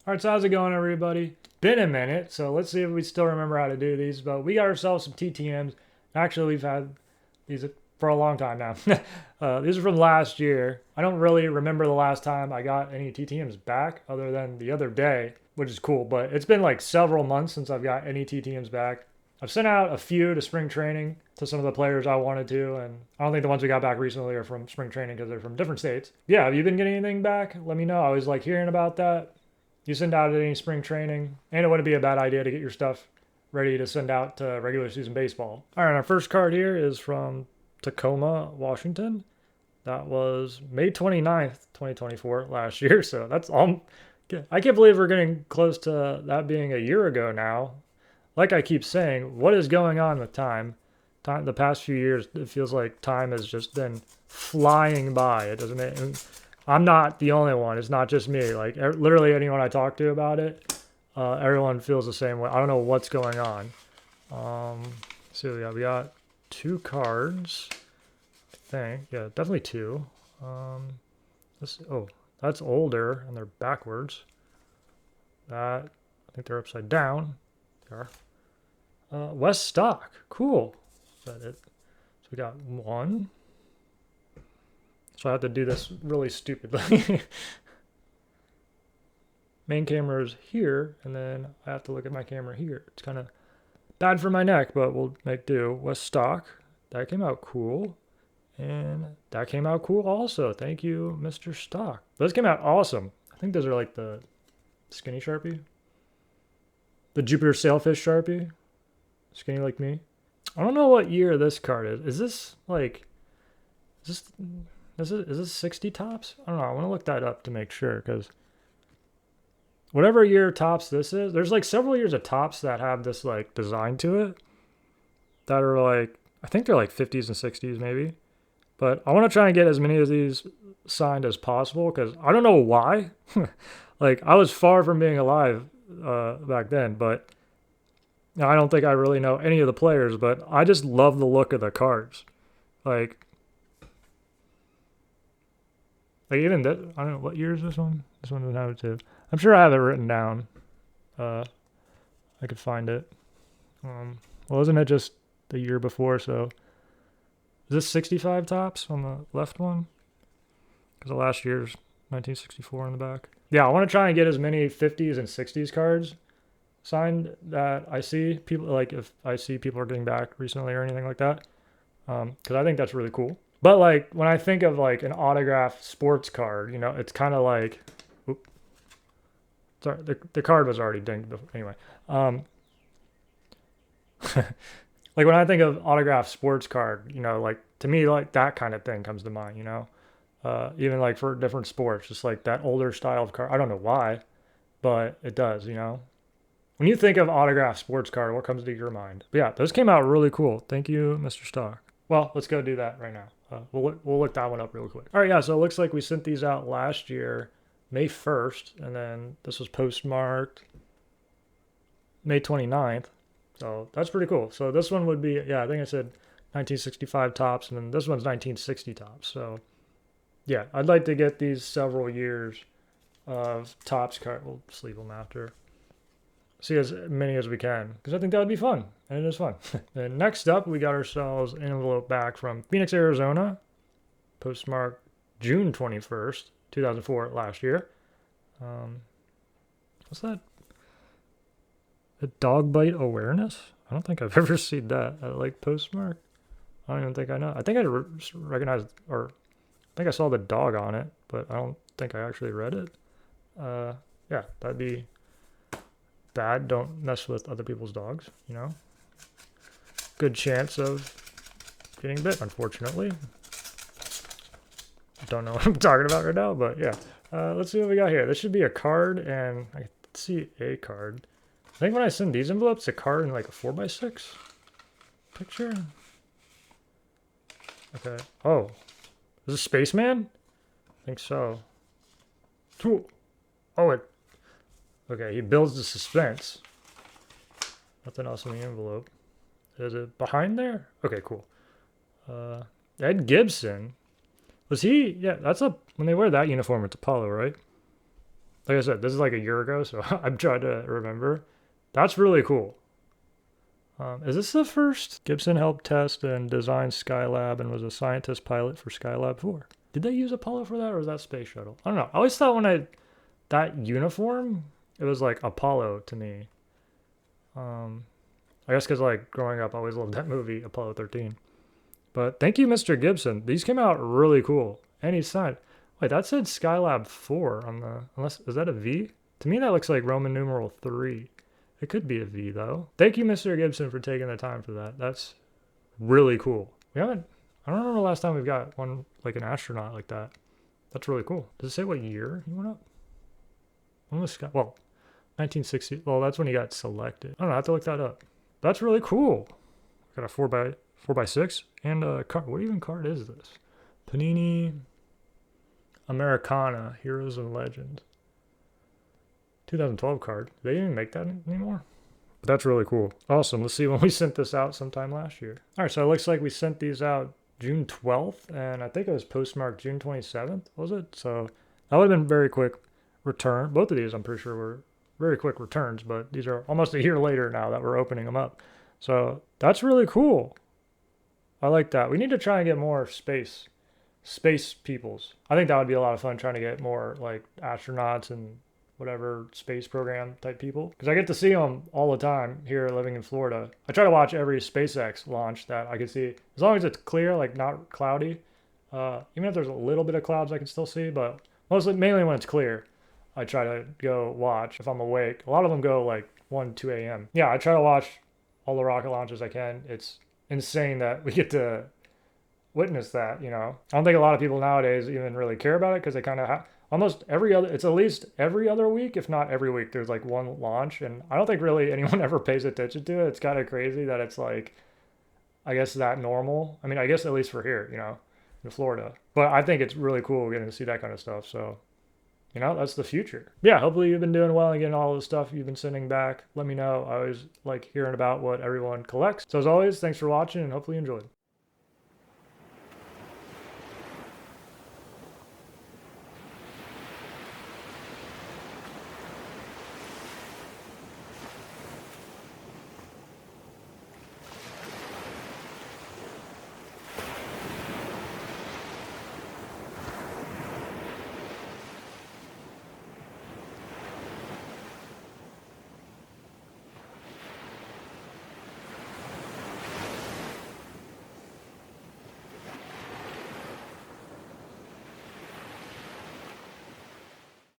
All right, so how's it going, everybody? Been a minute, so let's see if we still remember how to do these. But we got ourselves some TTMs. Actually, we've had these for a long time now. These are from last year. I don't really remember the last time I got any TTMs back other than the other day, which is cool. But it's been like several months since I've got any TTMs back. I've sent out a few to spring training to some of the players I wanted to, and I don't think the ones we got back recently are from spring training because they're from different states. Yeah, have you been getting anything back? Let me know. I always like hearing about that. You send out at any spring training, and it wouldn't be a bad idea to get your stuff ready to send out to regular season baseball. All right, our first card here is from Tacoma, Washington. That was May 29th, 2024, last year. So that's all. I can't believe we're getting close to that being a year ago now. Like I keep saying, what is going on with time? The past few years, it feels like time has just been flying by. It doesn't. I'm not the only one. It's not just me. Like literally anyone I talk to about it, everyone feels the same way. I don't know what's going on. So yeah, we got two cards. I think yeah, definitely two. That's older and they're backwards. I think they're upside down. They are. West Stock. Cool. Is that it? So we got one. So I have to do this really stupidly. Main camera is here, and then I have to look at my camera here. It's kind of bad for my neck, but we'll make do. West Stock. That came out cool. And that came out cool also. Thank you, Mr. Stock. Those came out awesome. I think those are like the skinny Sharpie. The JupiterSailfish Sharpie. Skinny like me. I don't know what year this card is. Is this like... Is this 60 tops? I don't know. I want to look that up to make sure because whatever year tops this is, there's like several years of tops that have this like design to it that are like, I think they're like 50s and 60s maybe. But I want to try and get as many of these signed as possible because I don't know why. Like I was far from being alive back then, but I don't think I really know any of the players, but I just love the look of the cards. Like even that, I don't know, what year is this one? This one doesn't have it too. I'm sure I have it written down. I could find it. Well, isn't it just the year before? So is this 65 tops on the left one? Because the last year's 1964 on the back. Yeah, I want to try and get as many 50s and 60s cards signed that I see people like if I see people are getting back recently or anything like that. Because I think that's really cool. But like when I think of like an autographed sports card, you know, it's kind of like, sorry, the card was already dinged before. Anyway, like when I think of autographed sports card, you know, like to me, like that kind of thing comes to mind, you know, even like for different sports, just like that older style of card. I don't know why, but it does, you know. When you think of autographed sports card, what comes to your mind? But yeah, those came out really cool. Thank you, Mr. Stock. Well, let's go do that right now. We'll look that one up real quick. All right, yeah, so it looks like we sent these out last year, May 1st, and then this was postmarked May 29th. So that's pretty cool. So this one would be, yeah, I think I said 1965 tops, and then this one's 1960 tops. So yeah, I'd like to get these several years of tops card. We'll sleeve them after. See as many as we can because I think that would be fun, and it is fun. And next up, we got ourselves an envelope back from Phoenix, Arizona, postmarked June 21st, 2004, last year. What's that? A dog bite awareness? I don't think I've ever seen that. Like postmark? I don't even think I know. I think I recognized, or I think I saw the dog on it, but I don't think I actually read it. Yeah, that'd be bad. Don't mess with other people's dogs, you know. Good chance of getting bit, unfortunately. Don't know what I'm talking about right now, but yeah. Let's see what we got here. This should be a card, and I can see a card. I think when I send these envelopes, a card in like a 4x6 picture. Okay. Oh, is this Spaceman? I think so. Oh, it. Okay, he builds the suspense. Nothing else in the envelope. Is it behind there? Okay, cool. Ed Gibson. Was he? Yeah, that's a... When they wear that uniform, it's Apollo, right? Like I said, this is like a year ago, so I'm trying to remember. That's really cool. Is this the first? Gibson helped test and design Skylab and was a scientist pilot for Skylab 4. Did they use Apollo for that, or was that Space Shuttle? I don't know. I always thought that uniform, it was like Apollo to me. I guess because like growing up, I always loved that movie, Apollo 13. But thank you, Mr. Gibson. These came out really cool. And he signed. Wait, that said Skylab 4 on the, unless, is that a V? To me, that looks like Roman numeral 3. It could be a V though. Thank you, Mr. Gibson, for taking the time for that. That's really cool. I don't remember the last time we've got one, like an astronaut like that. That's really cool. Does it say what year he went up? When was Sky, well, 1960. Well, that's when he got selected. I don't know, I have to look that up. That's really cool. Got a 4x6 and a card. What even card is this? Panini Americana Heroes and Legends. 2012 card. Do they even make that anymore? But that's really cool. Awesome. Let's see when we sent this out sometime last year. All right, so it looks like we sent these out June 12th, and I think it was postmarked June 27th, was it? So that would have been very quick return. Both of these, I'm pretty sure, were very quick returns, but these are almost a year later now that we're opening them up. So that's really cool. I like that. We need to try and get more space peoples. I think that would be a lot of fun, trying to get more like astronauts and whatever space program type people, because I get to see them all the time here living in Florida. I try to watch every SpaceX launch that I can see, as long as it's clear, like not cloudy. Even if there's a little bit of clouds I can still see, but mainly when it's clear, I try to go watch if I'm awake. A lot of them go like 1, 2 a.m. Yeah, I try to watch all the rocket launches I can. It's insane that we get to witness that, you know. I don't think a lot of people nowadays even really care about it, because they kind of almost every other, it's at least every other week, if not every week, there's like one launch, and I don't think really anyone ever pays attention to it. It's kind of crazy that it's like, I guess, that normal. I mean, I guess at least for here, you know, in Florida. But I think it's really cool getting to see that kind of stuff. So, you know, that's the future. Yeah, hopefully you've been doing well and getting all the stuff you've been sending back. Let me know. I always like hearing about what everyone collects. So as always, thanks for watching, and hopefully you enjoyed.